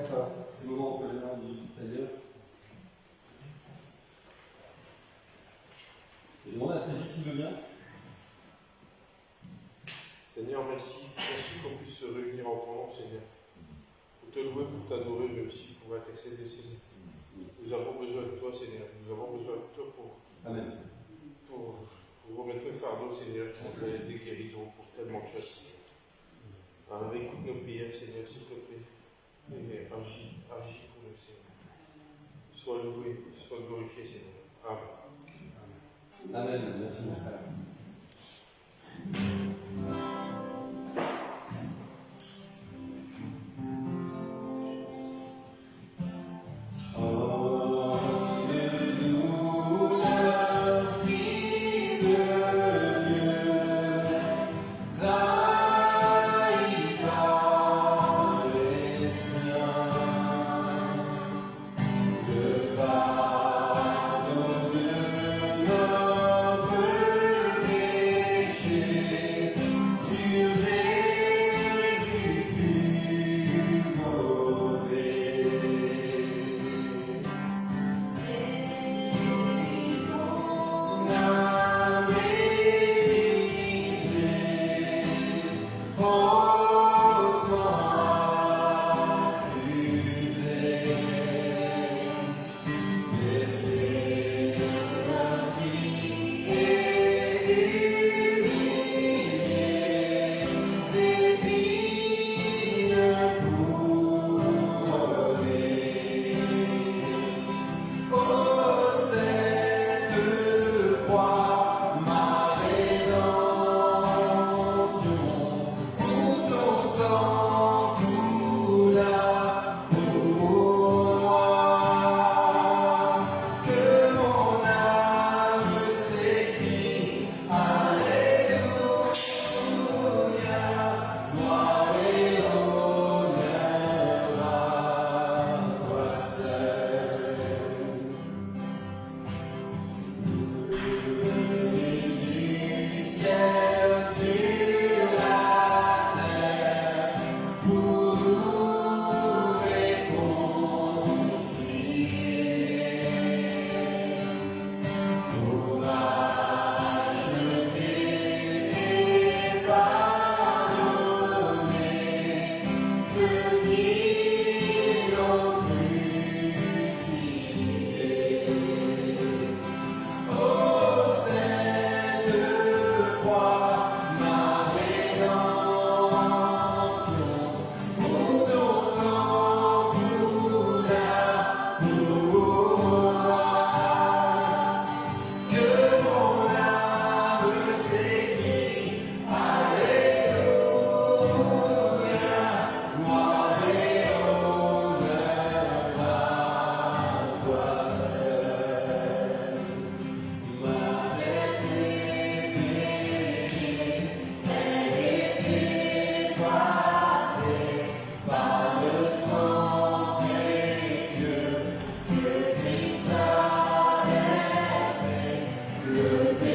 permettre ces moments entre les mains du Seigneur. Et demander à Thégie s'il veut bien. Seigneur, merci. Merci qu'on puisse se réunir en ton nom, Seigneur. Pour te louer, pour t'adorer, mais aussi pour t'excéder, Seigneur. Nous avons besoin de toi, Seigneur. Nous avons besoin de toi Amen. pour remettre le fardeau, Seigneur, pour des guérisons, pour tellement de choses. Alors écoute nos prières, Seigneur, s'il te plaît. Et agis pour nous, Seigneur. Sois loué, sois glorifié, Seigneur. Amen. Amen. Merci, mon frère. Libéré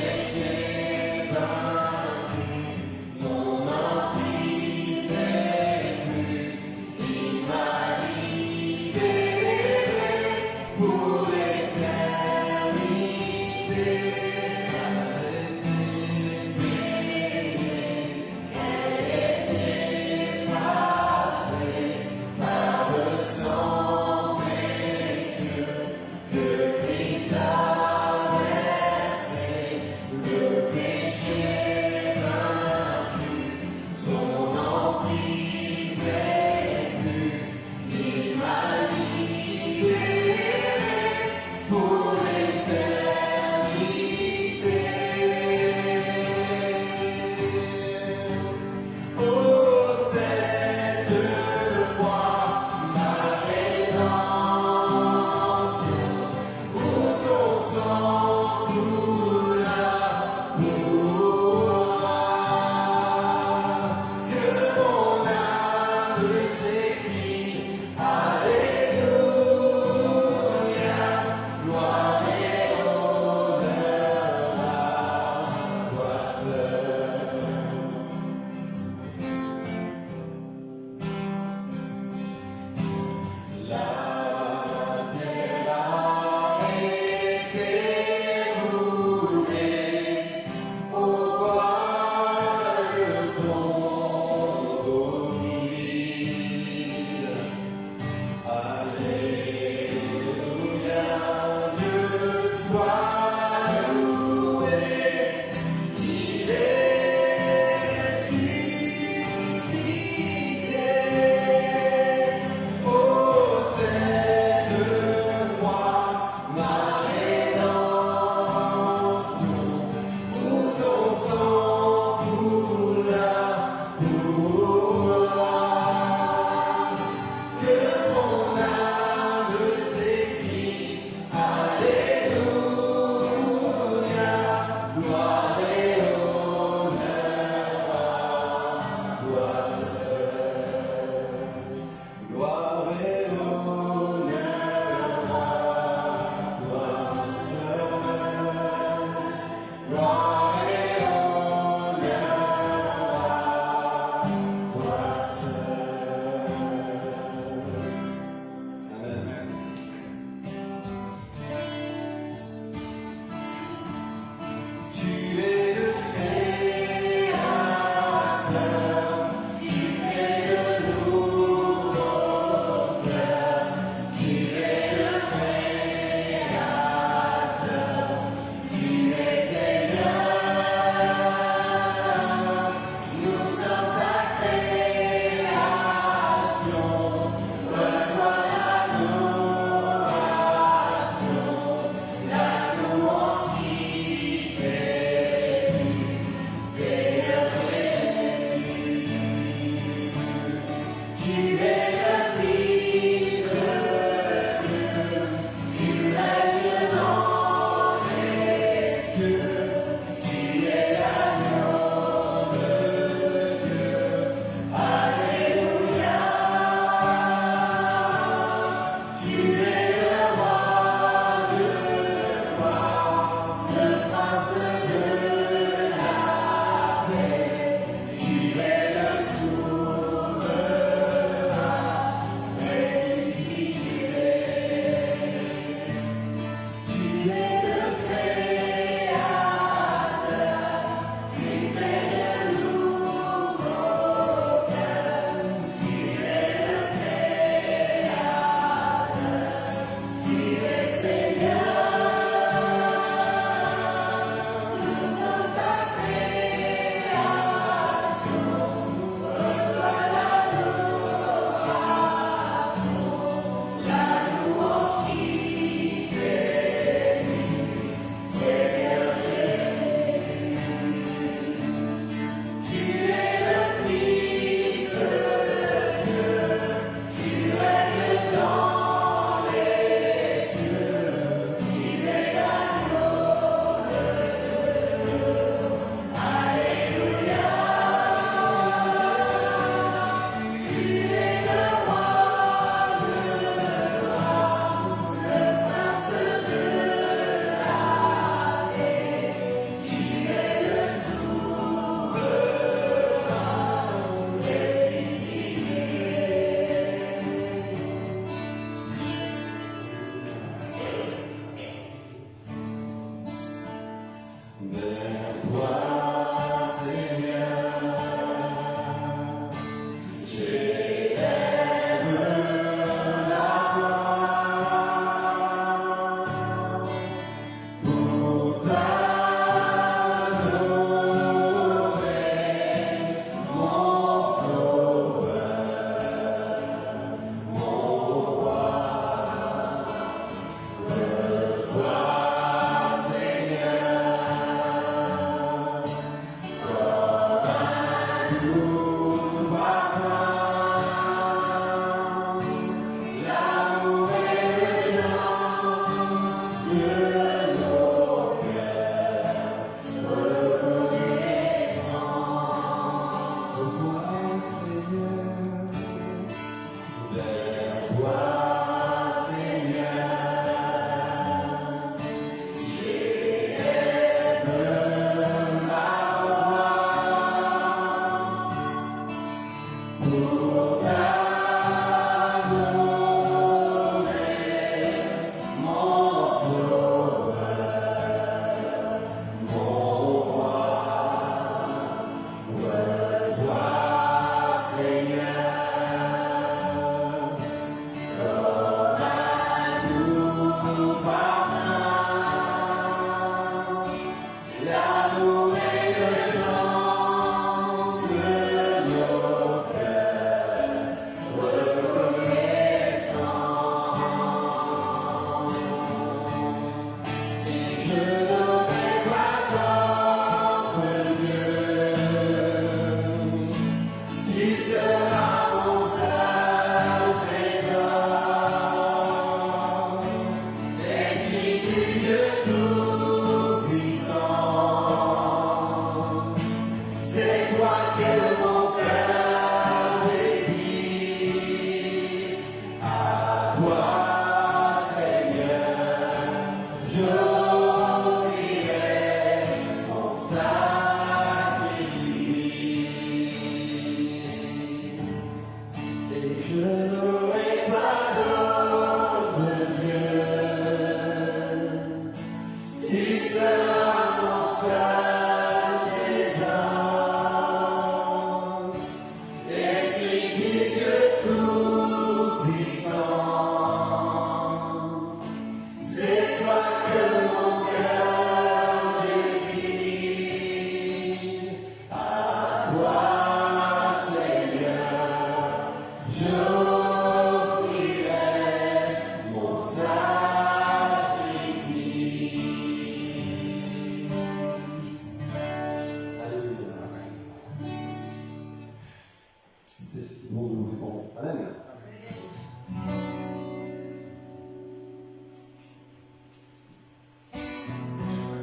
C'est si bon de louer son nom. Amen.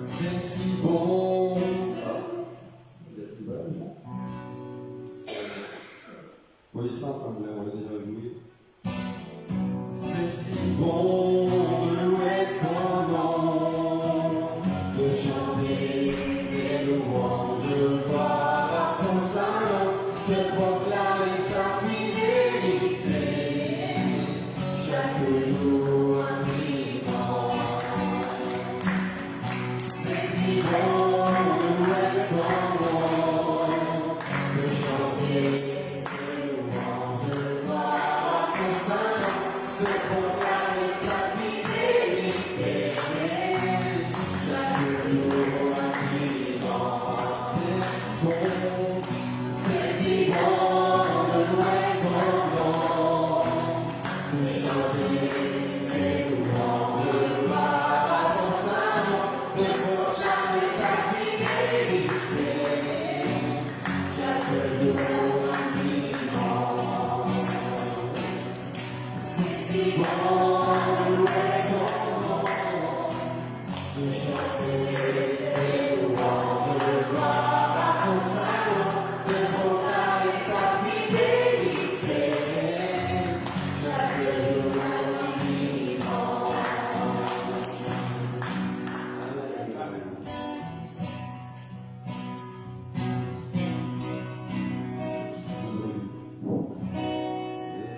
C'est si bon. Oui, simple, on l'a déjà joué. C'est si bon de louer son nom, de chanter des louanges, de voir à son sein, de proclamer sa fidélité, chaque jour infiniment. C'est si bon de louer son nom, de chanter ses louanges, de voir à son sein, de proclamer sa fidélité, chaque jour infiniment. C'est si bon de louer son nom, de chanter ses louanges, de voir à son sein, de proclamer sa fidélité, chaque jour infiniment. C'est si bon de louer son nom, de chanter ses louanges, de voir à son sein, de proclamer sa fidélité, chaque jour infiniment.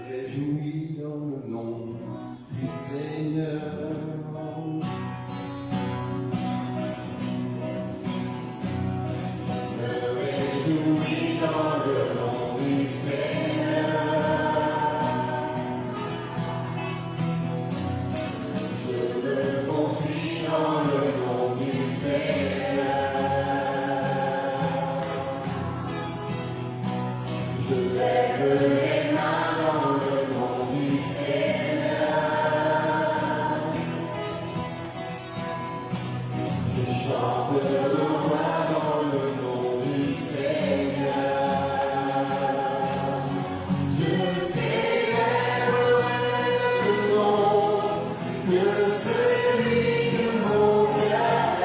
Réjouis dans le nom du Seigneur. Me réjouis dans le nom du Seigneur. Je me confie dans le nom du Seigneur. Je lève les mains dans le nom du Seigneur. Je chante de joie dans le nom du Seigneur. Je célèbre le nom de celui de mon cœur.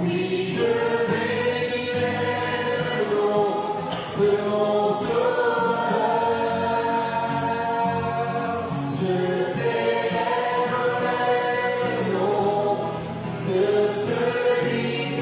Oui, je bénirai le nom de mon Sauveur. Je célèbre le nom de celui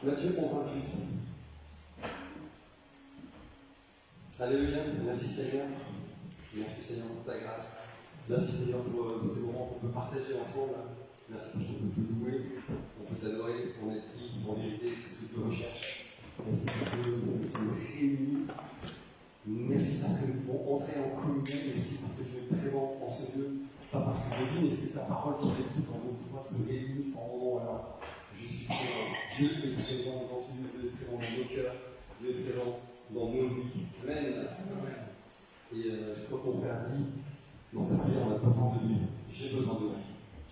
Matthieu 11:28. Alléluia, merci Seigneur. Merci Seigneur pour ta grâce. Merci Seigneur pour ces moments qu'on peut partager ensemble. Merci parce qu'on peut te louer, on peut t'adorer, ton esprit, ton vérité, c'est ce que tu recherches. Merci parce que nous sommes réunis. Merci parce que nous pouvons entrer en communion. Merci parce que tu es présent en ce lieu. Pas parce que je vis, mais c'est ta parole qui est dit quand vos trois se réunissent en moment. Alors, je suis présent. Dieu est présent dans ce lieu, Dieu est présent dans nos cœurs, Dieu est présent dans nos vies. Amen. Et je crois qu'on frère dit, dans sa prière, on n'a pas besoin de lui. J'ai besoin de lui.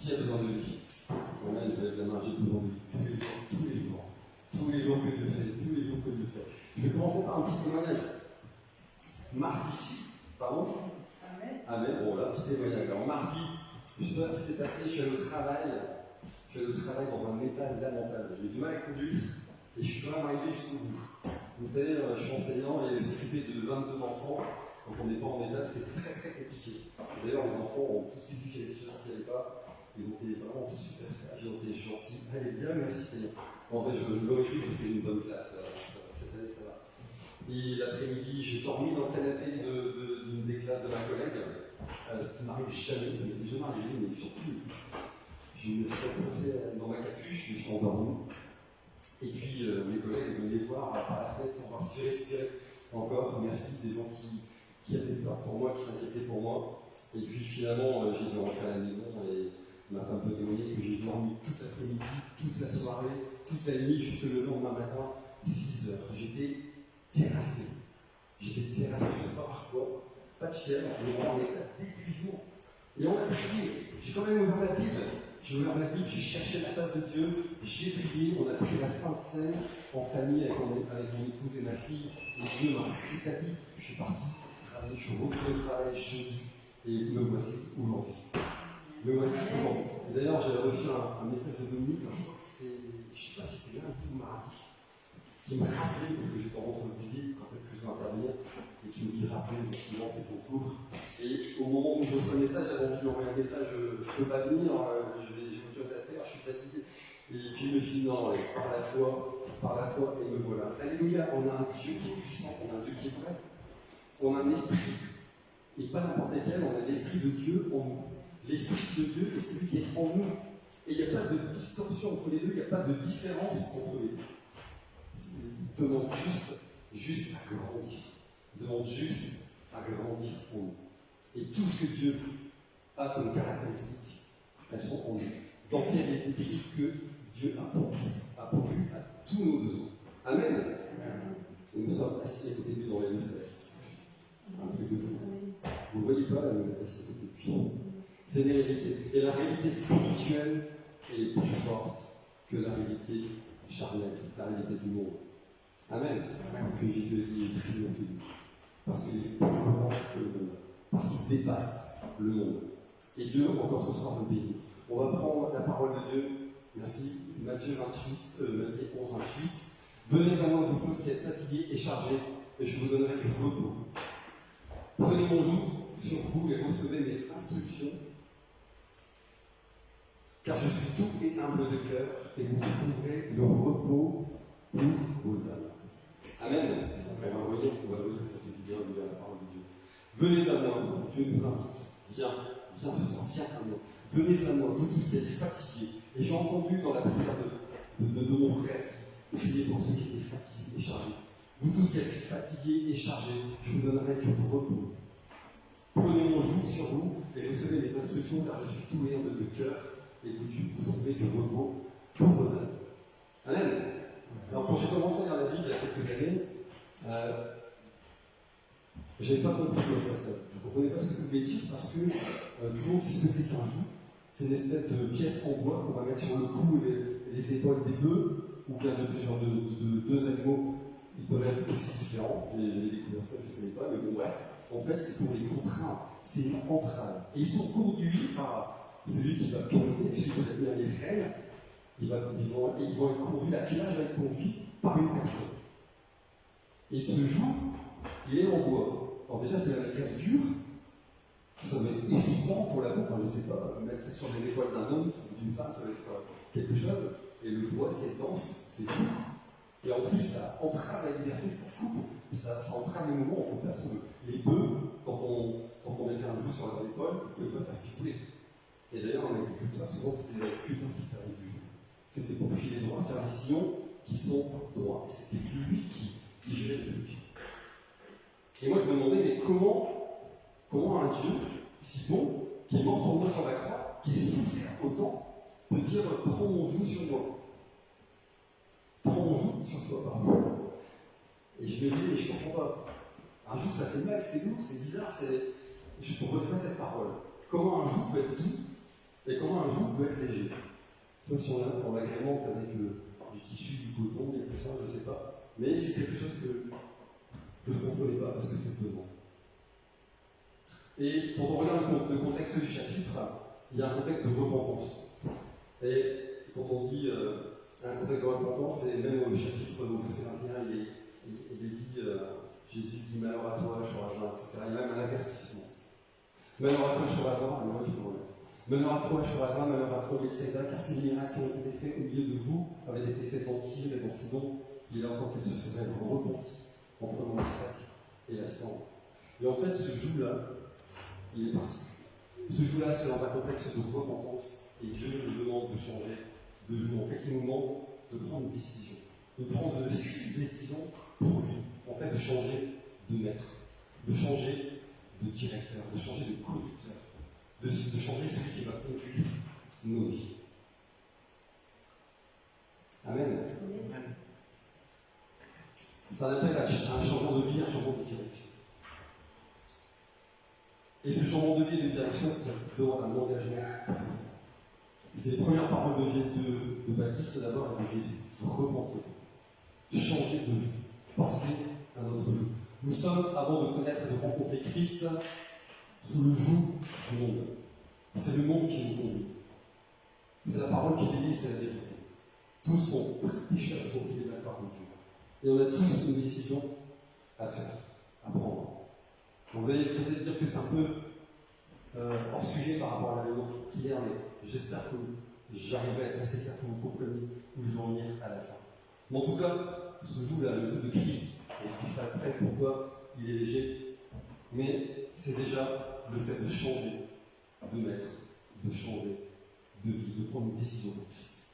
Qui a besoin de lui? Amen, je lève la main, j'ai besoin de lui. Tous les jours, tous les jours. Tous les jours que Dieu fait, tous les jours que Dieu fait. Je vais commencer par un petit témoignage. Mardi, pardon? Amen. Bon, là, petit témoignage. Alors, mardi, je sais pas ce qui s'est passé, je suis allé au travail dans un état lamentable. J'ai eu du mal à conduire et je suis quand même arrivé jusqu'au bout. Vous savez, je suis enseignant et s'occuper de 22 enfants, quand on n'est pas en état, c'est très très compliqué. D'ailleurs, les enfants ont tout de suite vu qu'il y avait des choses qui n'allaient pas. Ils ont été vraiment super sages, ils ont été gentils. Allez bien, merci Seigneur. En vrai, je me réjouis parce que j'ai une bonne classe. Cette année, ça va. Et l'après-midi, j'ai dormi dans le canapé d'une des classes de ma collègue. Ce qui m'arrive jamais, ça m'était jamais arrivé, mais j'en pouvais plus. Je me suis enfoncé dans ma capuche, je me suis endormi. Et puis mes collègues venaient voir par la fenêtre pour voir si je respirais encore. Merci des gens qui avaient peur pour moi, qui s'inquiétaient pour moi. Et puis finalement, j'ai dû rentrer à la maison et ma femme peut témoigner que j'ai dormi toute l'après-midi, toute la soirée, toute la nuit, jusque le lendemain matin, 6 heures. J'étais terrassé. Je ne sais pas par quoi. Pas de fièvre, mais en état d'épuisement. Et on a prié. J'ai quand même ouvert la Bible. J'ai ouvert la Bible, j'ai cherché la face de Dieu, j'ai prié, on a pris la Sainte Seine en famille avec mon épouse et ma fille, et Dieu m'a rétabli. Je suis parti travailler, je suis revenu au travail jeudi, et me voici aujourd'hui. Et d'ailleurs, j'avais reçu un message de Dominique, je crois que c'est, je ne sais pas si c'est lundi ou mardi, qui me rappelait, parce que j'ai tendance à oublier quand est-ce que je dois intervenir, et qui me dit rappelez, effectivement, c'est ton tour. Et au moment où je reçois le message, j'avais envie de lui envoyer un message, je ne peux pas venir, j'ai autre chose à faire, je suis fatigué. Et puis je me suis dit non, allez, par la foi, et me voilà. Alléluia, on a un Dieu qui est puissant, on a un Dieu qui est vrai, on a un esprit, et pas n'importe lequel, on a l'esprit de Dieu en nous. L'esprit de Dieu est celui qui est en nous. Et il n'y a pas de distorsion entre les deux, il n'y a pas de différence entre les deux. Il demande juste à grandir. Il demande juste à grandir en nous. Et tout ce que Dieu a comme caractéristiques, elles sont en nous. Dans Pierre, il est écrit que Dieu a pourvu à tous nos besoins. Amen. Et nous sommes assis à côté de lui dans les deux célestes. Un truc de fou. Vous ne voyez pas, là, vous êtes assis à côté de lui. C'est une réalité. Et la réalité spirituelle est plus forte que la réalité charnelle, la réalité du monde. Amen. Parce que Jésus est triomphe. Parce qu'il est plus grand que le monde. Parce qu'il dépasse le monde. Et Dieu, encore ce soir, veut bénir. On va prendre la parole de Dieu. Merci. Matthieu 11, 28. Venez à moi, vous tous qui êtes fatigués et chargés, et je vous donnerai du repos. Prenez mon joug sur vous et recevez mes instructions, car je suis doux et humble de cœur, et vous trouverez le repos pour vos âmes. Amen. On va voyer que ça fait du bien de lire la parole de Dieu. Venez à moi, Dieu nous invite. Viens ce soir, viens à moi. Venez à moi, vous tous qui êtes fatigués. Et j'ai entendu dans la prière de mon frère prier pour ceux qui étaient fatigués et chargés. Vous tous qui êtes fatigués et chargés, je vous donnerai du repos. Prenez mon joug sur vous et recevez mes instructions, car je suis tout et humble de cœur, et vous trouverez du repos pour vos âmes. Amen. Alors, quand j'ai commencé à lire la Bible il y a quelques années, je n'avais pas compris quoi ça. Je ne comprenais pas ce que ça voulait dire parce que tout le monde sait ce que c'est qu'un joug. C'est une espèce de pièce en bois qu'on va mettre sur le cou et les épaules des bœufs, ou bien de plusieurs deux animaux. Ils peuvent être aussi différents. J'ai découvert ça, je ne savais pas, mais bon, bref. En fait, c'est pour les contraindre. C'est une entrave. Et ils sont conduits par celui qui va piloter, celui qui va tenir les rênes. Ils vont être conduits, l'attelage va être conduit par une personne. Et ce joug, il est en bois. Alors déjà, c'est la matière dure. Ça doit être irritant pour la peau. Enfin, je ne sais pas, mettre ça sur les épaules d'un homme, d'une femme, ça doit être quelque chose. Et le bois, c'est dense, c'est dur. Et en plus, ça entrave la liberté, ça coupe, ça entrave les mouvements, il ne faut pas se tromper. Les bœufs, quand on mettait un joug sur leurs épaules, ils ne pouvaient pas faire ce qu'ils voulaient. Et d'ailleurs, un agriculteur, souvent c'était les agriculteurs qui servaient du joug. C'était pour filer droit, faire des sillons qui sont droits. Et c'était lui qui gérait les trucs. Et moi je me demandais, mais comment un Dieu si bon, qui est mort pour moi sur la croix, qui est souffert autant, peut dire prends mon joug sur moi. Prends mon joug sur toi, pardon. Et je me disais, mais je ne comprends pas. Un joug ça fait mal, c'est lourd, c'est bizarre, je ne comprenais pas cette parole. Comment un joug peut être doux et comment un joug peut être léger. Soit si on agrémente avec du tissu, du coton, des coussins, je ne sais pas. Mais c'est quelque chose que je ne comprenais pas parce que c'est pesant. Et quand on regarde le contexte du chapitre, il y a un contexte de repentance. Et quand on dit un contexte de repentance, et même au chapitre, au verset 21, il est dit, Jésus dit malheur à toi, Chorazin, etc. Il y a même un avertissement. Malheur à toi, Chorazin, malheur à toi, Chorazin, malheur à toi, Bethsaïda, car ces miracles qui ont été faits au milieu de vous avaient été faits dans Tyr et dans Sidon. Il est en tant qu'elle se serait repentie en prenant le sac et la cendre. Et en fait, ce joug-là, il est parti. Ce joug-là, c'est dans un contexte de repentance. Et Dieu nous demande de changer de joug. En fait, il nous demande de prendre une décision. De prendre une décision pour lui. En fait, de changer de maître. De changer de directeur. De changer de conducteur. De changer celui qui va conduire nos vies. Amen. Amen. Ça appelle à un changement de vie, un changement de direction. Et ce changement de vie et de direction, ça demande un engagement. C'est les premières paroles de Baptiste d'abord et de Jésus. Repentez. Changez de vie. Portez un autre joug. Nous sommes, avant de connaître et de rencontrer Christ, sous le joug du monde. C'est le monde qui nous conduit. C'est la parole qui dit, c'est la vérité. Tous sont pécheurs, ils sont pris de la part de Dieu. Et on a tous une décision à faire, à prendre. Donc vous allez peut-être dire que c'est un peu hors sujet par rapport à la nôtre hier, mais j'espère que j'arriverai à être assez clair pour vous compreniez où je veux en venir à la fin. Mais en tout cas, ce joug-là, le joug de Christ, et après pourquoi il est léger, mais c'est déjà le fait de changer de maître, de changer de vie, de prendre une décision pour Christ.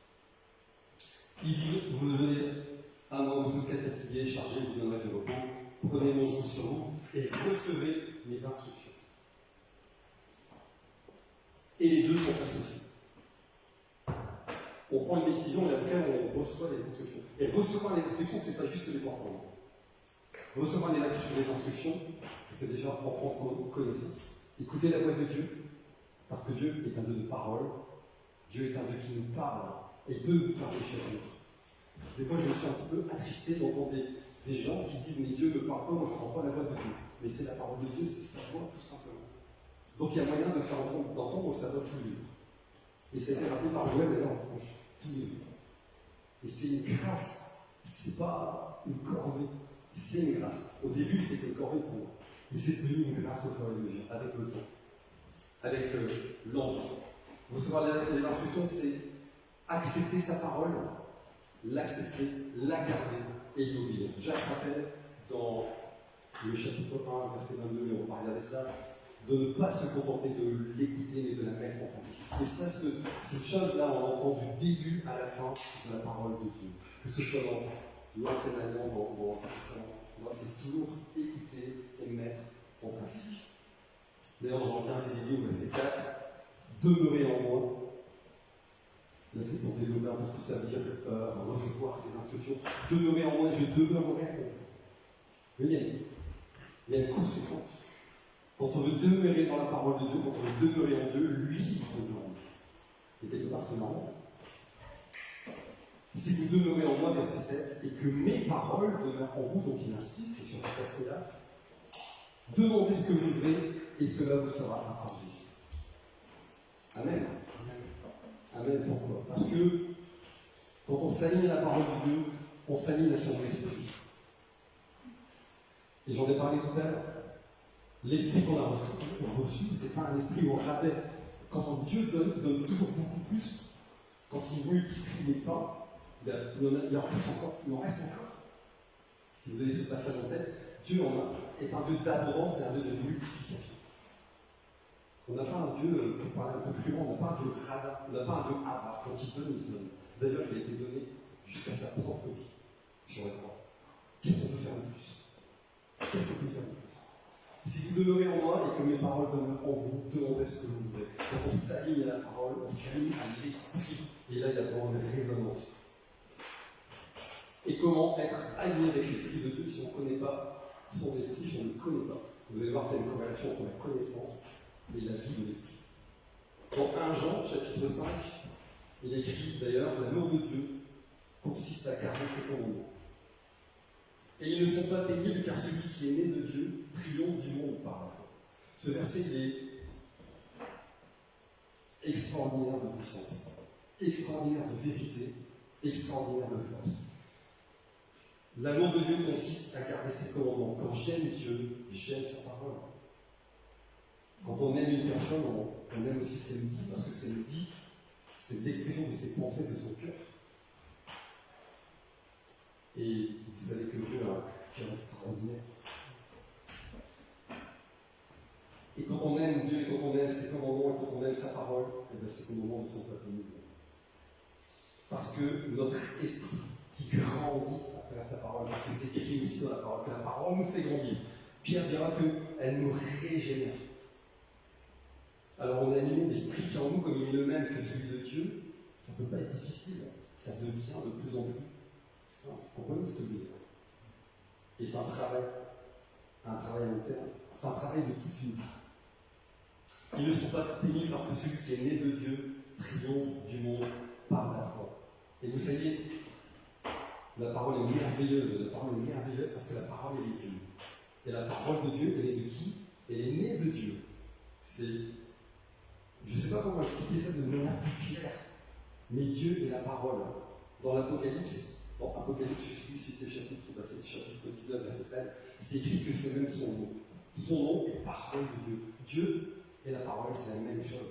Il dit, vous venez à moi, vous tous qui êtes fatigués, chargés, vous donnerez du repos, prenez mon joug sur vous et recevez mes instructions. Et les deux sont associés. On prend une décision et après on reçoit les instructions. Et recevoir les instructions, c'est pas juste les entendre. Recevoir les instructions, c'est déjà en prendre connaissance. Écoutez la voix de Dieu, parce que Dieu est un Dieu de parole. Dieu est un Dieu qui nous parle et peut vous parler chaque jour. Des fois, je me suis un petit peu attristé d'entendre des gens qui disent mais Dieu ne parle pas, moi je ne comprends pas la voix de Dieu. Mais c'est la parole de Dieu, c'est sa voix tout simplement. Donc il y a moyen de faire d'entendre sa voix tous les jours. Et ça a été rappelé par Joël d'ailleurs tous les jours. Et c'est une grâce, c'est pas une corvée, c'est une grâce. Au début, c'était une corvée pour moi. Et c'est devenu une grâce au fur et à mesure, avec le temps, avec l'enfant. Recevoir les instructions, c'est accepter sa parole, l'accepter, la garder et l'obéir. Jacques rappelle dans le chapitre 1, verset 22, mais on va regarder ça, de ne pas se contenter de l'écouter, mais de la mettre en pratique. Et ça, cette chose-là, on l'entend du début à la fin de la parole de Dieu. Que ce soit dans l'Ancien Alliance, dans l'Ancien Testament, c'est toujours écouter et mettre en pratique. D'ailleurs, dans Jean 15, il dit au verset 4, demeurez en moi. Là, c'est pour développer un peu ce que ça veut dire recevoir les instructions. Demeurez en moi et je demeurerai en vous. Mais il y a une conséquence. Quand on veut demeurer dans la parole de Dieu, quand on veut demeurer en Dieu, lui, il demeure en nous. Et quelque part, c'est marrant. Si vous demeurez en moi, verset 7, et que mes paroles demeurent en vous, donc il insiste sur cet aspect-là, demandez ce que vous voudrez, et cela vous sera accordé. Amen. Amen. Pourquoi? Parce que quand on s'aligne à la parole de Dieu, on s'aligne à son esprit. Et j'en ai parlé tout à l'heure. L'esprit qu'on a reçu, ce n'est pas un esprit où on rappelle. Quand Dieu donne, il donne toujours beaucoup plus. Quand il multiplie les pains, Il en reste encore. Il en reste encore. Si vous avez ce passage en tête, Dieu est un Dieu d'abondance et un Dieu de multiplication. On n'a pas un Dieu, pour parler un peu plus loin, on n'a pas un Dieu radin, on n'a pas un Dieu avare. Quand il donne, il donne. D'ailleurs, il a été donné jusqu'à sa propre vie sur la croix. Qu'est-ce qu'on peut faire de plus? Qu'est-ce qu'on peut faire de plus? Si vous demeurez en moi et que mes paroles demeurent en vous, demandez ce que vous voudrez. Quand on s'aligne à la parole, on s'aligne à l'esprit. Et là, il y a vraiment une résonance. Et comment être aligné avec l'esprit de Dieu si on ne connaît pas son esprit, si on ne le connaît pas? Vous allez voir qu'il y a une corrélation entre la connaissance et la vie de l'esprit. Dans 1 Jean, chapitre 5, il est écrit d'ailleurs: l'amour de Dieu consiste à garder ses commandements. Et ils ne sont pas pénibles car celui qui est né de Dieu triomphe du monde par la foi. Ce verset, il est extraordinaire de puissance, extraordinaire de vérité, extraordinaire de force. L'amour de Dieu consiste à garder ses commandements. Quand j'aime Dieu, j'aime sa parole. Quand on aime une personne, on aime aussi ce qu'elle nous dit, parce que ce qu'elle nous dit, c'est l'expression de ses pensées, de son cœur. Et vous savez que Dieu a un cœur extraordinaire. Et quand on aime Dieu, et quand on aime ses commandements, et quand on aime sa parole, eh bien ces commandements ne sont pas pénibles. Parce que notre esprit qui grandit à travers sa parole, parce que c'est écrit aussi dans la parole, que la parole nous fait grandir. Pierre dira qu'elle nous régénère. Alors on anime l'esprit qui est en nous, comme il est le même que celui de Dieu, ça ne peut pas être difficile. Ça devient de plus en plus simple. Comprenez ce que je veux dire? Et c'est un travail à long terme. C'est un travail de toute une vie. Ils ne sont pas pénibles parce que celui qui est né de Dieu triomphe du monde par la foi. Et vous savez, la parole est merveilleuse. La parole est merveilleuse parce que la parole est de Dieu. Et la parole de Dieu, elle est de qui? Elle est née de Dieu. Je ne sais pas comment expliquer ça de manière plus claire, mais Dieu est la parole. Dans l'Apocalypse, je ne sais plus si c'est chapitre 19, verset 13, c'est écrit que c'est même son nom. Son nom est parole de Dieu. Dieu et la parole, c'est la même chose.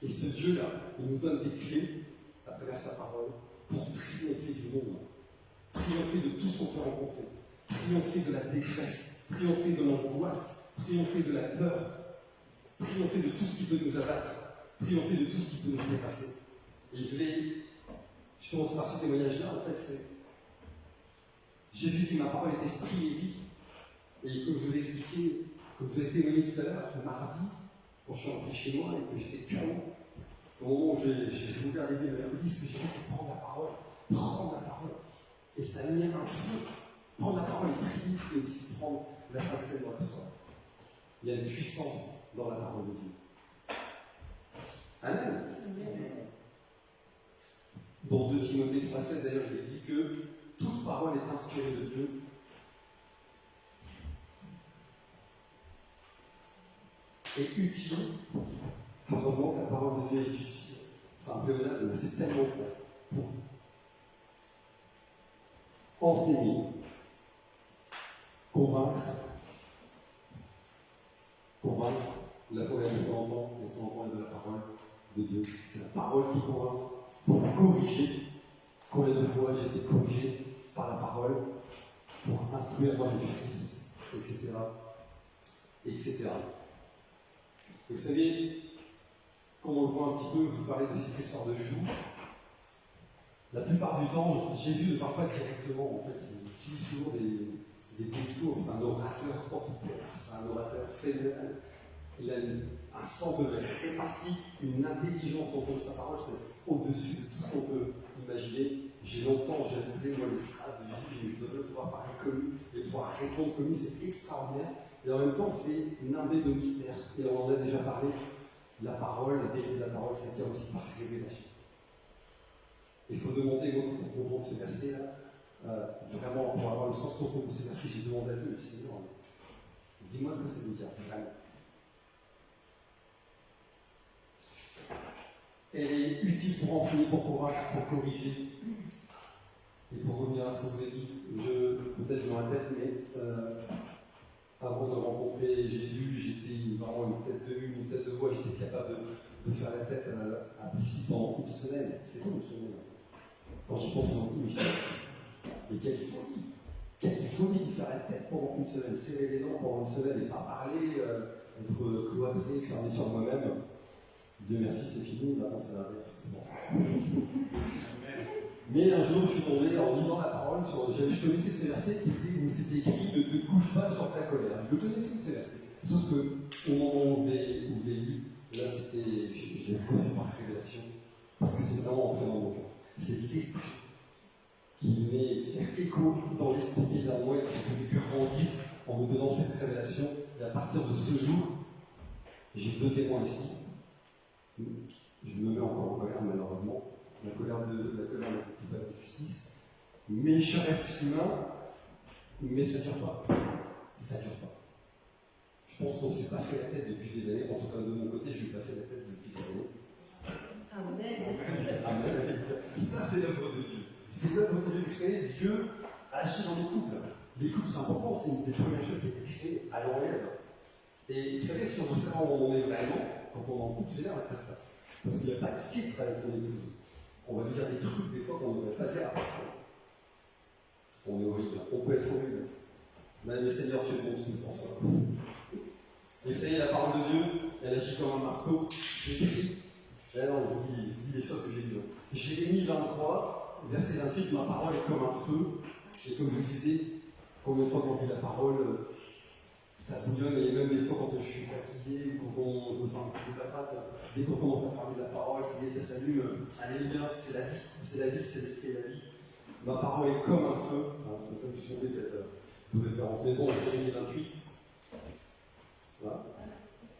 Et ce Dieu-là, il nous donne des clés à travers sa parole pour triompher du monde, triompher de tout ce qu'on peut rencontrer, triompher de la détresse, triompher de l'angoisse, triompher de la peur, triompher de tout ce qui peut nous abattre, triompher de tout ce qui peut nous dépasser. Et je commence par ce témoignage-là, en fait, c'est Jésus dit: ma parole est esprit et vie. Et comme je vous ai expliqué, comme vous avez témoigné tout à l'heure, mardi, quand je suis rentré chez moi et que j'étais calme, au moment où j'ai ouvert les yeux le mercredi, ce que j'ai fait, c'est prendre la parole. Prendre la parole. Et ça a mis un feu. Prendre la parole et prier, et aussi prendre la Sainte Seine dans la soirée. Il y a une puissance dans la parole de Dieu. Amen. Dans 2 Timothée 3,7, d'ailleurs, il est dit que toute parole est inspirée de Dieu. Et utile. Heureusement que la parole de Dieu est utile. C'est un pléonasme, mais c'est tellement pour enseigner, convaincre. La foi est de ce qu'on entend est de la parole de Dieu. C'est la parole qui convainc. Pour corriger. Combien de fois j'ai été corrigé par la parole pour instruire dans la justice, etc. etc. Et vous savez, comme on le voit un petit peu, je vous parlais de cette histoire de joug. La plupart du temps, Jésus ne parle pas directement. En fait, il utilise toujours des détours. C'est un orateur hors pair, c'est un orateur phénoménal. Il a un sens de la répartie, une intelligence autour de sa parole, c'est au-dessus de tout ce qu'on peut imaginer. J'ai longtemps jalousé, moi, les phrases de Jésus, je voudrais pouvoir parler comme lui et pouvoir répondre comme lui, c'est extraordinaire. Et en même temps, c'est nimbé de mystère. Et on en a déjà parlé. La parole, la vérité de la parole, ça vient aussi par révélation. Il faut demander, moi, quand on comprend ce verset-là, vraiment, pour avoir le sens profond de ce verset, j'ai demandé à Dieu, je dis: Seigneur, dis-moi ce que ça veut dire, vraiment. Elle est utile pour enseigner, pour convaincre, pour corriger. Et pour revenir à ce que vous avez dit, peut-être je me répète, mais avant de rencontrer Jésus, j'étais vraiment une tête de une tête de voix, j'étais capable de faire la tête à Priscille pendant une semaine. C'est long une semaine. Quand j'y pense aujourd'hui, mais mais quelle folie de faire la tête pendant une semaine, serrer les dents pendant une semaine et pas parler, être cloîtré, fermé sur moi-même. Dieu merci, c'est fini, maintenant c'est l'inverse. Bon. Mais un jour, je suis tombé en lisant la parole sur. Je connaissais ce verset où c'était écrit ne te couche pas sur ta colère. Je connaissais ce verset. Sauf que au moment où je l'ai lu, là c'était. Je l'ai reçu par révélation. Parce que c'est vraiment entré dans mon cœur. C'est l'esprit qui venait faire écho dans l'esprit qui est en moi et qui faisait grandir en me donnant cette révélation. Et à partir de ce jour, j'ai 2 témoins ici. Je me mets encore en colère, malheureusement. La colère de la justice. Mais je reste humain, mais ça ne dure pas. Ça ne dure pas. Je pense qu'on ne s'est pas fait la tête depuis des années. En tout cas, de mon côté, je ne suis pas fait la tête depuis des années. Amen. Amen. Ça, c'est l'œuvre de Dieu. C'est l'œuvre de Dieu. Vous savez, Dieu agit dans les couples. Les couples, c'est important. C'est une des premières choses qui a été créée à l'enlève. Et vous savez, si on veut savoir où on en est vraiment, quand on est en couple, c'est là que ça se passe. Parce qu'il n'y a pas de filtre avec son épouse. On va lui dire des trucs des fois qu'on n'oserait pas dire à personne. On est horrible. On peut être horrible. Mais Seigneur, tu es bon tous pour ça. Et vous savez, la parole de Dieu, elle agit comme un marteau. J'écris. Là, non, je vous dis des choses que j'ai vues. Jérémie 23, verset 28, ma parole est comme un feu. Et comme je vous disais, combien de fois quand on lit la parole, ça bouillonne, et même des fois quand je suis fatigué, quand je me sens un petit peu patate, dès qu'on commence à parler de la parole, ça s'allume. Alléluia, c'est la vie, c'est l'esprit et la vie. Ma parole est comme un feu. Alors, c'est comme ça que je suis tombé peut-être de référence. Mais bon, Jérémie 28. Voilà.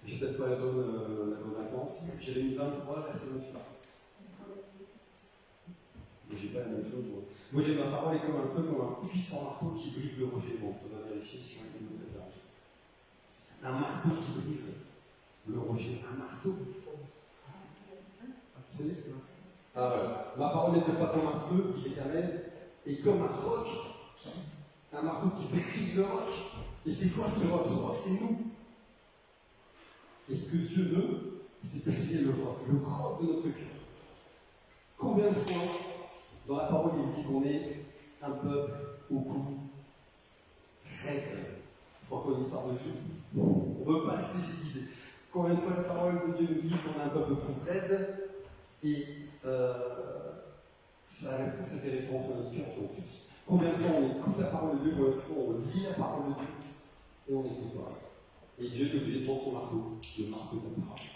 J'ai peut-être pas la bonne réponse. Jérémie 23, verset 28. Mais j'ai pas la même chose. Moi, j'ai ma parole est comme un feu, comme un puissant marteau qui brise le rocher. Bon, il faudra vérifier si on a une autre référence. Un marteau qui brise le rocher. Un marteau. C'est ah voilà. Ma parole n'était pas comme un feu qui éternel, et comme un roc, un marteau qui brise le roc. Et c'est quoi ce roc? Ce roc, c'est nous. Et ce que Dieu veut, c'est briser le roc de notre cœur. Combien de fois, dans la parole, il dit qu'on est un peuple au cou raide, sans qu'on ait une sorte de feu. On ne veut pas se laisser guider. Combien de fois la parole de Dieu nous dit qu'on a un peuple au cou raide, et ça fait référence à notre cœur qui est en souci. Combien de fois on écoute la parole de Dieu, combien de fois on lit la parole de Dieu, et on n'écoute pas. Et Dieu est obligé de prendre son marteau, le marteau de la parole.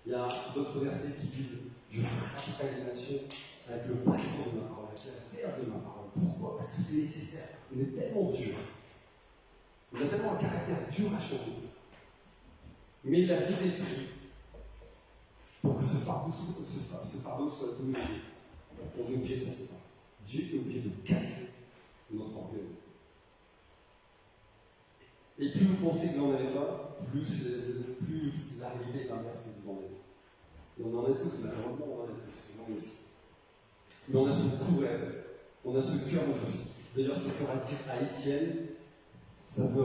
Il y a d'autres versets qui disent je frapperai les nations avec le bâton de ma parole, avec la fer de ma parole. Pourquoi? Parce que c'est nécessaire. On est tellement dur. On a tellement un caractère dur à changer. Mais la vie d'esprit, pour que ce fardeau soit dominé, on est obligé de passer par là. Dieu est obligé de casser notre orgueil. Et plus vous pensez que vous n'en avez pas, plus la réalité est inverse et vous en avez. Et on en a tous, malheureusement, on en a tous, j'en ai aussi. Mais on a ce coup rêve, on a ce cœur aussi. D'ailleurs, ça fera dire à Étienne, vous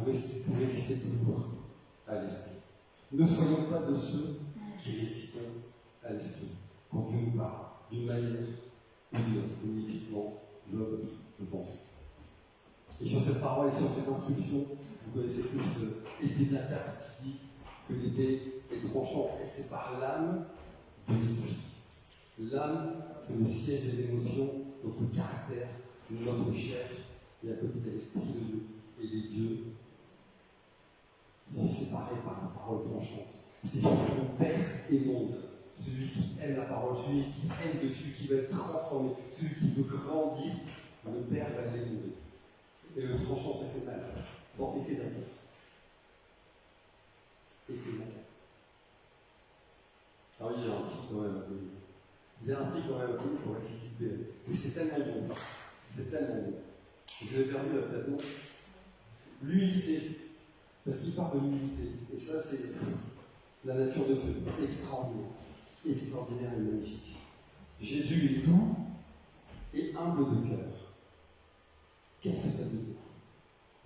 résistez toujours à l'esprit. Ne soyons pas de ceux qui résistent à l'esprit. Quand Dieu nous parle, d'une manière ou d'une autre, uniquement, je pense. Et sur cette parole et sur ces instructions, vous connaissez tous Éphésiens 4 qui dit que l'épée est tranchante et sépare l'âme de l'esprit. L'âme, c'est le siège des émotions, notre caractère, notre chair, et à côté de l'esprit de Dieu. Et les dieux sont séparés par la parole tranchante. C'est le Père et monde, celui qui aime la parole, celui qui aime de celui qui va être transformé, celui qui veut grandir, le Père va l'élever. Et le tranchant, ça fait mal. Bon, effet d'un cœur. Effet d'un cœur. Alors, il y a un prix quand même à payer. Il y a un prix quand même à payer pour récupérer. Et c'est tellement bon. C'est tellement bon. Je l'ai perdu là, peut-être, non? L'humilité. Parce qu'il parle de l'humilité. Et ça, c'est la nature de Dieu. Extraordinaire. Extraordinaire et magnifique. Jésus est doux et humble de cœur. Qu'est-ce que ça veut dire?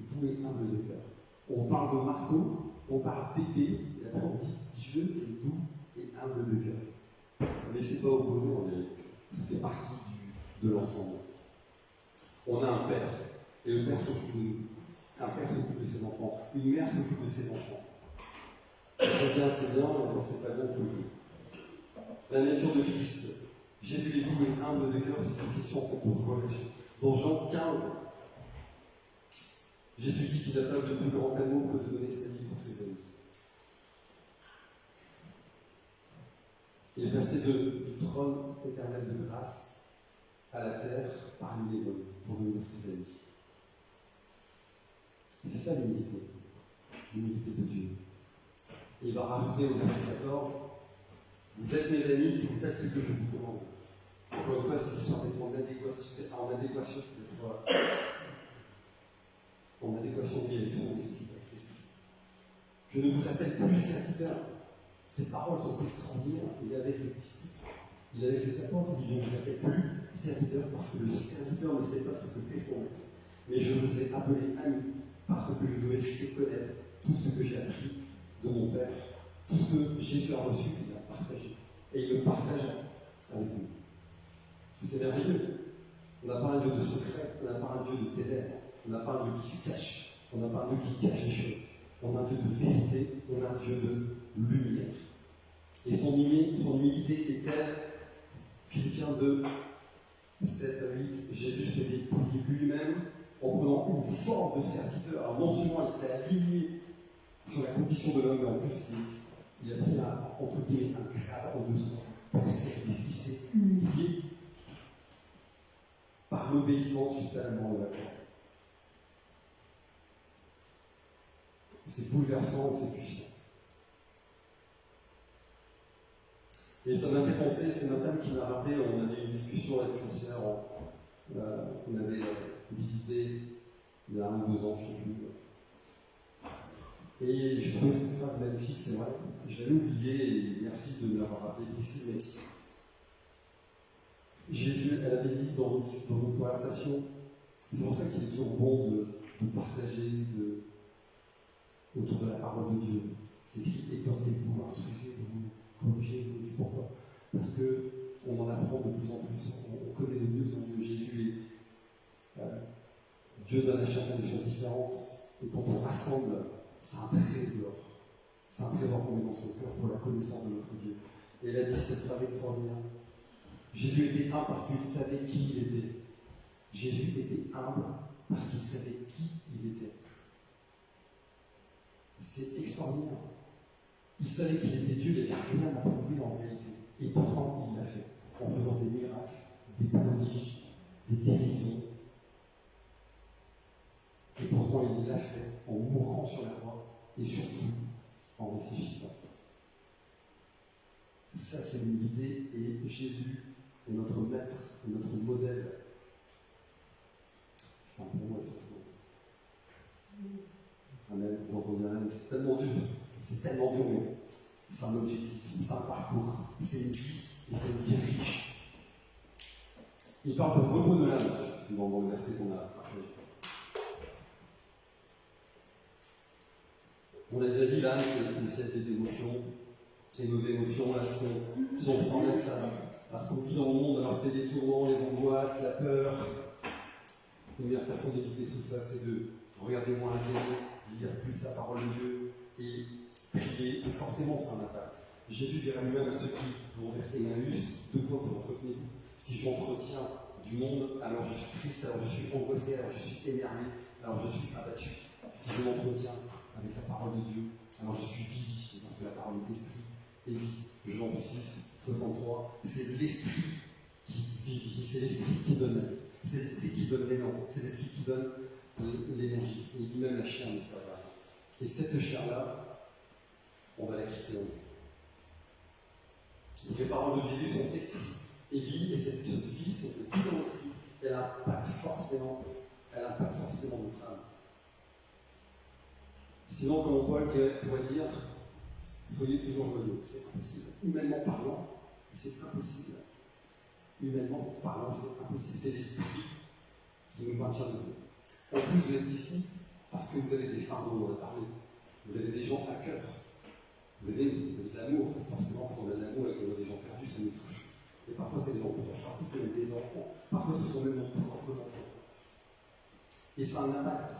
Doux et humble de cœur. On parle de marteau, on parle d'épée, et après on dit Dieu est doux et humble de cœur. Ça Mais c'est pas opposé en vérité. Ça fait partie de l'ensemble. On a un père, et le père s'occupe de nous. Un père s'occupe de ses enfants, une mère s'occupe de ses enfants. Quand c'est bien, et quand c'est pas bien, il faut le dire. La nature de Christ. Jésus les dit, mais humble de cœur, c'est une question en fait de foi là-dessus. Dans Jean 15, Jésus dit qu'il n'a pas de plus grand amour que de donner sa vie pour ses amis. Il est passé du trône éternel de grâce à la terre parmi les hommes pour devenir ses amis. Et c'est ça l'humilité de Dieu. Et il va rajouter au verset 14, vous êtes mes amis si vous faites ce que je vous demande. Encore une fois, c'est l'histoire d'être en adéquation lui avec son esprit. Je ne vous appelle plus serviteur. Ces paroles sont extraordinaires. Il est avec les disciples, il est avec les apôtres, il dit je ne vous appelle plus serviteur parce que le serviteur ne sait pas ce que fait son maître. Mais je vous ai appelé ami parce que je dois laisser connaître tout ce que j'ai appris de mon Père, tout ce que Jésus a reçu, il a partagé. Et il le partage avec nous. C'est merveilleux. On n'a pas un Dieu de secret, on n'a pas un Dieu de ténèbres, on n'a pas un Dieu qui se cache, on n'a pas un Dieu qui cache les choses. On a un Dieu de vérité, on a un Dieu de lumière. Et son humilité est telle, Philippiens 2, 7 à 8, Jésus s'est dépouillé lui-même en prenant une forme de serviteur. Alors non seulement il s'est aligné sur la condition de l'homme, mais en plus il a pris entre guillemets un grade en dessous pour servir. Il s'est humilié par l'obéissance jusqu'à la mort de la croix. C'est bouleversant et c'est puissant. Et ça m'a fait penser, c'est ma femme qui m'a rappelé, on avait une discussion avec une sœur qu'on avait visité il y a 1 ou 2 ans, je ne sais plus. Et je trouvais cette phrase magnifique, c'est vrai. Je l'avais oubliée et merci de me l'avoir rappelé ici, mais Jésus, elle avait dit dans nos conversations, c'est pour ça qu'il est toujours bon de partager autour de la parole de Dieu. C'est écrit exhortez-vous, instruisez-vous, corrigez-vous. C'est pourquoi? Parce qu'on en apprend de plus en plus, on connaît de mieux en mieux Jésus et Dieu donne à chacun des choses différentes. Et quand on rassemble, c'est un trésor. C'est un trésor qu'on met dans son cœur pour la connaissance de notre Dieu. Et elle a dit cette phrase extraordinaire. Jésus était humble parce qu'il savait qui il était. Jésus était humble parce qu'il savait qui il était. C'est extraordinaire. Il savait qu'il était Dieu, il n'avait rien à prouver en réalité. Et pourtant, il l'a fait. En faisant des miracles, des prodiges, des guérisons. Et pourtant, il l'a fait en mourant sur la croix et surtout en ressuscitant. Ça, c'est l'humilité et Jésus est notre maître, est notre modèle. Je parle pour moi, Amen. Vous entendez rien, c'est tellement dur. C'est tellement dur, mais c'est un objectif, c'est un parcours, c'est une vie, et c'est une vie riche. Il parle de repos de l'âme, c'est dans le verset qu'on a partagé. On l'a déjà dit, l'âme, c'est le siège des émotions. Et nos émotions, là, si on s'en laisse à ce qu'on vit dans le monde, alors c'est les tourments, les angoisses, la peur. La meilleure façon d'éviter tout ça, c'est de regarder moins la télé, lire plus la parole de Dieu et prier. Et forcément, ça a un impact. Jésus dirait lui-même à ceux qui vont vers Emmaüs, de quoi vous entretenez-vous? Si je m'entretiens du monde, alors je suis triste, alors je suis angoissé, alors je suis énervé, alors je suis abattu. Si je m'entretiens avec la parole de Dieu, alors je suis vivifié, parce que la parole est esprit et vie. Jean 6, 63, c'est l'esprit qui vivifie, c'est l'esprit qui donne la vie, c'est l'esprit qui donne l'élan, c'est l'esprit qui donne l'énergie. Et il dit même la chair ne sert à rien. Et cette chair-là, on va la quitter en nous. Donc les paroles de Jésus sont esprit et vie, et cette vie, cette vie dans l'esprit, elle impacte forcément notre âme. Sinon, comme Paul pourrait dire, soyez toujours joyeux. C'est impossible. Humainement parlant, c'est impossible. Humainement parlant, c'est impossible. C'est l'esprit qui nous maintient debout. En plus, vous êtes ici parce que vous avez des fardeaux, on a parlé. Vous avez des gens à cœur. Vous avez de l'amour. Forcément, quand on a de l'amour et qu'on a des gens perdus, ça nous touche. Et parfois c'est des gens proches, parfois c'est même des enfants, parfois ce sont même nos propres enfants. Et ça a un impact.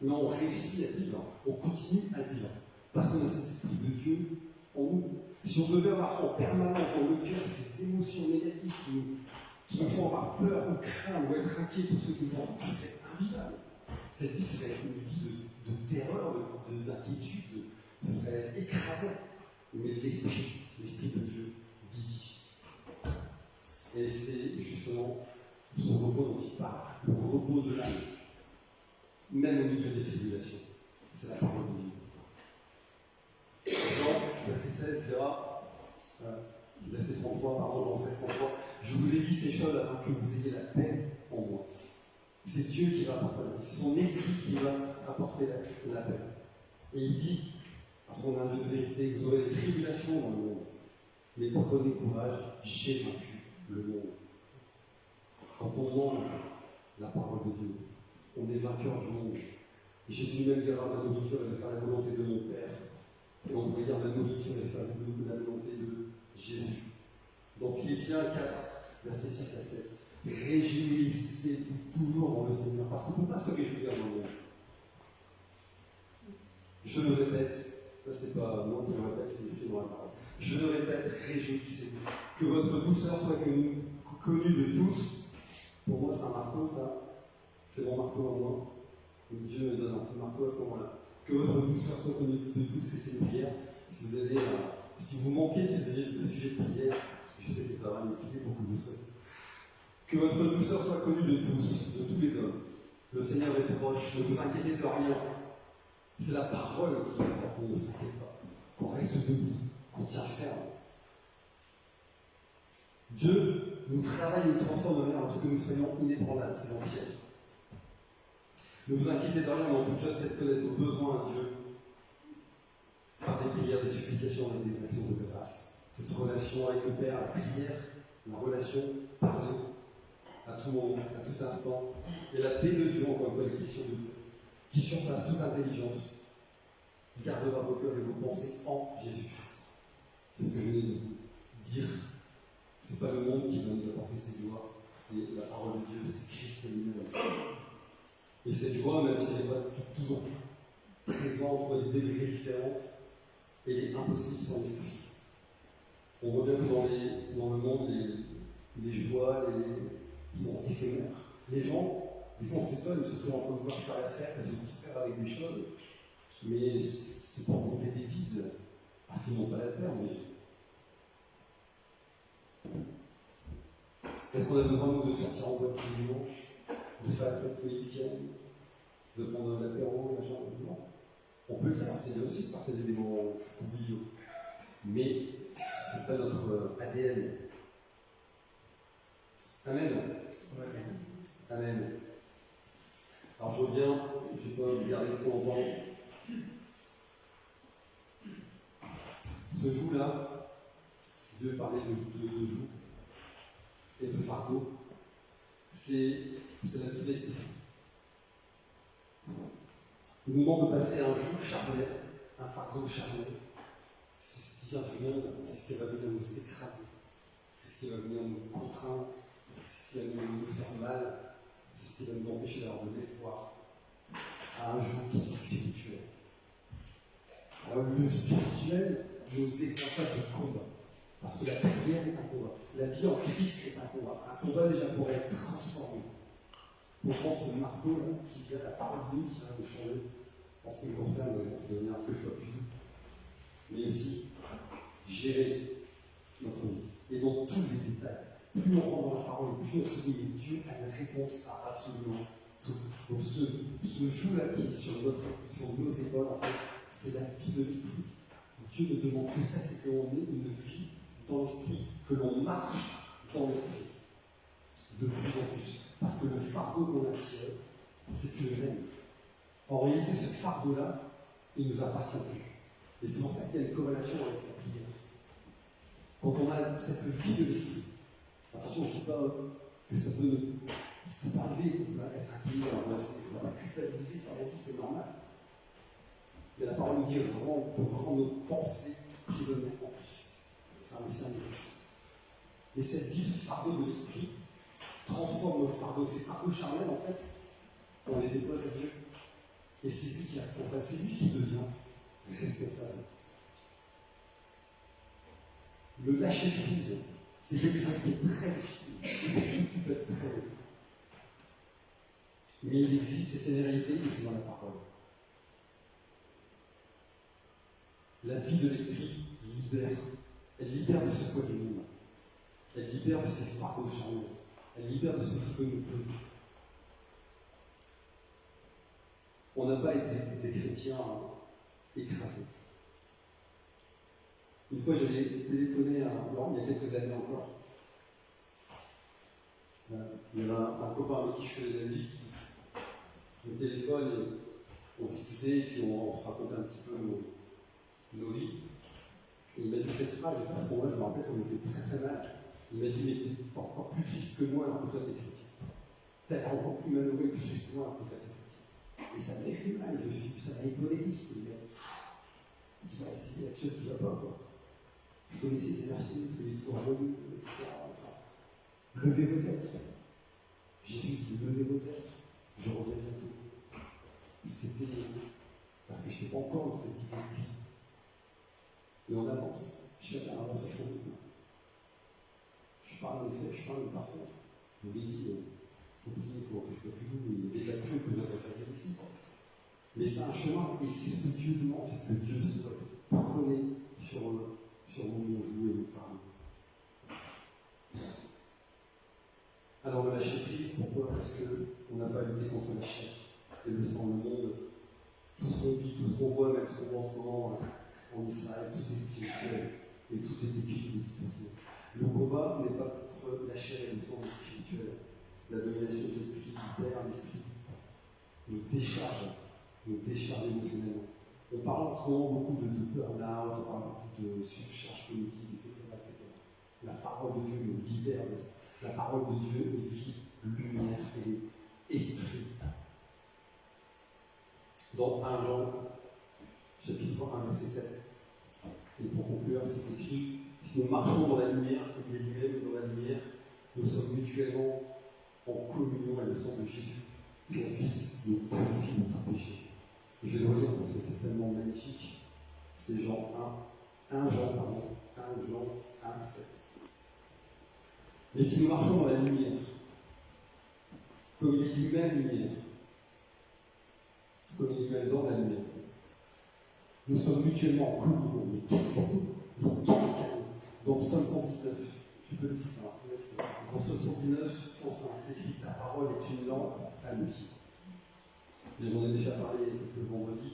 Mais on réussit à vivre, on continue à vivre. Parce qu'on a cet esprit de Dieu en nous. Si on devait avoir en permanence dans le cœur ces émotions négatives qui nous font avoir peur ou craindre ou être inquiets pour ceux qui nous entourent, ce serait invivable. Cette vie serait une vie de terreur, d'inquiétude, ce serait écrasant. Mais l'esprit de Dieu vivifie. Et c'est justement ce repos dont il parle, le repos de l'âme, même au milieu des tribulations. C'est la parole de Dieu. Jean, verset 16, dira, verset 33, pardon, Jean 16, 33, je vous ai dit ces choses afin que vous ayez la paix en moi. C'est Dieu qui va apporter la paix, c'est son esprit qui va apporter la paix. Et il dit, parce qu'on a un Dieu de vérité, vous aurez des tribulations dans le monde, mais prenez courage, j'ai vaincu le monde. Quand on mange la parole de Dieu, on est vainqueur du monde. Et Jésus lui-même dira, ma nourriture est de faire la volonté de mon Père. Et on pourrait dire, ma nourriture est de faire la volonté de Jésus. Dans Philippiens 4, versets 6 à 7, réjouissez-vous toujours dans le Seigneur, parce qu'on ne peut pas se réjouir dans le monde. Je le répète, là c'est pas moi qui le répète, c'est écrit dans la parole. Je le répète, réjouissez-vous. Que votre douceur soit connue de tous. Pour moi, c'est un marteau, ça. C'est mon marteau à moi. Donc Dieu me donne un petit marteau à ce moment-là. Que votre douceur soit connue de tous, et c'est une prière. Si vous avez, si vous manquez de ce sujet de prière, je sais que c'est pas vrai, mais priez pour que vous soyez. Que votre douceur soit connue de tous les hommes. Le Seigneur est proche, ne vous inquiétez de rien. C'est la parole qui va faire qu'on ne s'inquiète pas, qu'on reste debout, qu'on tient ferme. Dieu nous travaille et transforme de manière lorsque nous soyons inébranlables, c'est l'enquête. Ne vous inquiétez de rien, mais en toute chose, faites connaître vos besoins à Dieu par des prières, des supplications et des actions de grâce. Cette relation avec le Père, la prière, la relation, parler à tout moment, à tout instant. Et la paix de Dieu, encore une fois, les questions de Dieu, qui surpasse toute intelligence, gardera vos cœurs et vos pensées en Jésus-Christ. C'est ce que je venais de vous dire. Ce n'est pas le monde qui va nous apporter cette joie, c'est la parole de Dieu, c'est Christ lui-même. Et cette joie, même si elle n'est pas toujours présente ou à des degrés différents, elle est impossible sans l'esprit. On voit bien que dans le monde, les joies sont éphémères. Les gens, des fois on s'étonne, ils sont toujours en train de vouloir faire la fête, à se distraire avec des choses, mais c'est pour combler des vides, parce qu'ils n'ont pas la terre. Mais est-ce qu'on a besoin, nous, de sortir en boîte tous les dimanches, de faire la fête tous les week-ends, de prendre l'apéro, machin? Non. On peut le faire, c'est bien aussi de partager des moments conviviaux. Mais ce n'est pas notre ADN. Amen. Amen. Alors je reviens, je ne vais pas garder trop longtemps. Ce joug-là, Dieu parlait de joug et de fardeau, c'est la vie de l'esprit. Nous demande de passer à un joug charnel, un fardeau charnel. C'est ce qui vient du monde, c'est ce qui va venir nous écraser, c'est ce qui va venir nous contraindre, c'est ce qui va venir nous faire mal, c'est ce qui va nous empêcher d'avoir de l'espoir. À un joug qui est spirituel. Alors le spirituel nous exerce de combat. Parce que la prière est un combat. La vie en Christ est un combat. Un combat déjà pour être transformé. Pour prendre ce marteau-là qui vient, la parole de Dieu qui va nous changer en ce qui me concerne, pour devenir un peu plus doux. Mais aussi gérer notre vie. Et dans tous les détails. Plus on rentre dans la parole, plus on se dit, mais Dieu a une réponse à absolument tout. Donc ce joug-là qui est sur nos épaules, en fait, c'est la vie de l'esprit. Dieu ne demande que ça, c'est qu'on ait une vie dans l'esprit, que l'on marche dans l'esprit. De plus en plus. Parce que le fardeau qu'on a tiré, c'est plus le même. En réalité, ce fardeau-là, il ne nous appartient plus. Et c'est pour ça qu'il y a une corrélation avec la prière. Quand on a cette vie de l'esprit, attention, je ne dis pas que ça peut arriver qu'on peut être inquiet, angoissé, il ne faut pas culpabiliser, ça c'est normal. Mais la parole nous dit de rendre nos pensées prisonnières en Christ. C'est un aussi un exercice. Et cette vie, ce fardeau de l'esprit, transforme nos fardeaux. Ces fardeaux charnels, en fait, on les dépose à Dieu. Et c'est lui qui est responsable, c'est lui qui devient responsable. Le lâcher prise, c'est quelque chose qui est très difficile. C'est quelque chose qui peut être très long. Mais il existe, et c'est une réalité, et c'est dans la parole. La vie de l'esprit libère. Elle libère de ce poids du monde. Elle libère de ses fardeaux charnels. Elle libère de ce qui peut nous peser. On n'a pas été des chrétiens écrasés. Une fois, j'avais téléphoné à Laurent, il y a quelques années encore. Il y avait un copain avec qui je faisais de la musique qui me téléphone, et on discutait, et puis on se racontait un petit peu nos vies. Et il m'a dit cette phrase, et ça, à ce moment-là, je me rappelle, ça me fait très très mal. Il m'a dit, mais t'es encore plus triste que moi alors que toi t'es chrétien. T'as l'air encore plus malheureux et plus triste que moi alors que toi t'es chrétien. Et ça m'avait fait mal, je me suis dit, ça m'a étonné. Je me dis, bah, il y a quelque chose qui ne va pas, quoi. Je connaissais ces versets, parce que les tours revenus, etc. Enfin, levez vos têtes. Jésus dit, levez vos têtes, je reviens bientôt. C'était parce que je n'étais pas encore dans cette vie d'esprit. Et on avance, chacun avance à son rythme. Je parle des faits, je parle de parfait. Je vous l'ai dit, il faut prier pour que je sois plus doux, il y a des actions que je dois faire ici. Mais c'est un chemin, et c'est ce que Dieu demande, c'est ce que Dieu souhaite. Prenez sur nous nos jouets et nos femmes. Alors, le lâcher prise, pourquoi? Parce qu'on n'a pas lutté contre la chair et le sang, le monde. Tout ce qu'on vit, tout ce qu'on voit, même ce qu'on voit en ce moment en Israël, tout est spirituel et tout est écrit de toute façon. Le combat n'est pas contre la chair et le sang spirituel. La domination de l'esprit qui perd l'esprit nous décharge émotionnellement. On parle en ce moment beaucoup de burn-out, on parle beaucoup de surcharge cognitive, etc. La parole de Dieu nous libère de ça. La parole de Dieu est vie, lumière et esprit. Dans 1 Jean, chapitre 1, verset 7. Et pour conclure, c'est écrit, si nous marchons dans la lumière, comme il est lui-même dans la lumière, nous sommes mutuellement en communion avec le sang de Jésus, son Fils, nous purifie de tout péché. Et je vais le relire parce que c'est tellement magnifique. C'est Jean 1 Jean 1, 7. Mais si nous marchons dans la lumière, comme il est lui-même lumière, comme il est lui-même dans la lumière, nous sommes mutuellement en communion, les canons. Dans Psaume 119, tu peux le dire ça, dans Psaume 119, 105, c'est écrit, ta parole est une lampe à mes pieds. Et j'en ai déjà parlé le vendredi.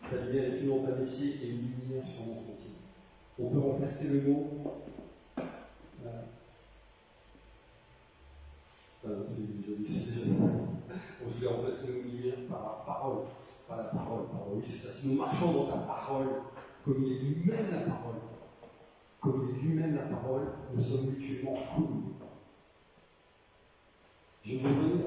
Ta lumière est une lampe à mes pieds et une lumière sur mon sentier. On peut remplacer le mot. C'est joli, c'est déjà ça. On se fait remplacer le mot lumière par parole. Par la parole. Oui, c'est ça. Si nous marchons dans ta parole, comme il est lui-même la parole, nous sommes mutuellement communs. Je vais vous dire,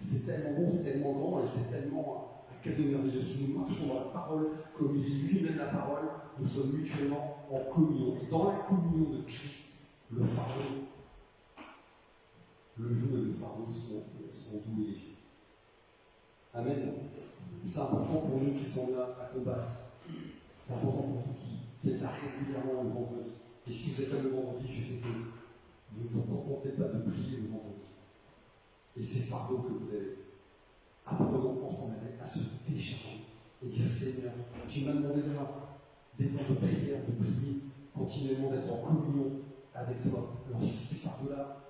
c'est tellement bon, c'est tellement grand et c'est tellement un cadeau merveilleux. Si nous marchons dans la parole, comme il est lui-même la parole, nous sommes mutuellement en communion. Et dans la communion de Christ, le fardeau, le joug et le fardeau sont doux et légers. Amen. C'est important pour nous qui sommes là à combattre. C'est important pour vous qui êtes là régulièrement le vendredi. Et si vous êtes là le vendredi, je sais que vous ne vous contentez pas de prier le vendredi. Et ces fardeaux que vous avez, apprenons ensemble à se décharger et dire Seigneur, tu m'as demandé d'avoir des temps de prière, de prier continuellement, d'être en communion avec toi. Alors ces fardeaux-là,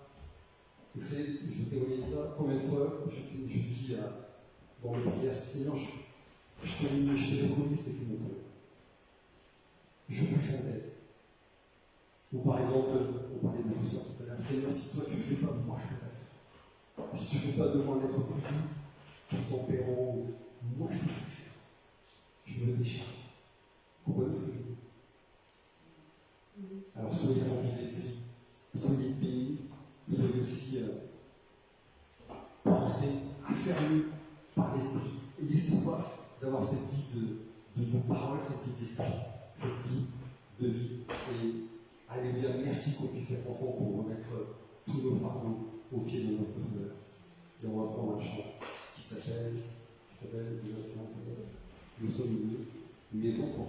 vous savez, je témoigne ça, combien de fois je dis dans le prière, Seigneur, je te laisse rouler, c'est que mon Dieu. Je vous en aide. Ou par exemple, on parlait de douceur tout à l'heure, Seigneur, si toi tu ne fais pas, moi je peux pas faire. Si tu ne fais pas de moi un être plus doux, plus tempérant, moi je peux pas le faire. Je me décharge. Vous comprenez ce que je veux dire? Alors soyez remplis d'esprit, soyez bénis, soyez aussi portés, affermis par l'esprit. Ayez soif d'avoir cette vie de parole, cette vie d'esprit, cette vie de vie. Et Allez bien, merci qu'on puisse être ensemble pour remettre tous nos fardeaux au pied de notre Seigneur. Et on va prendre un chant qui s'appelle, nous sommes unis, une maison pour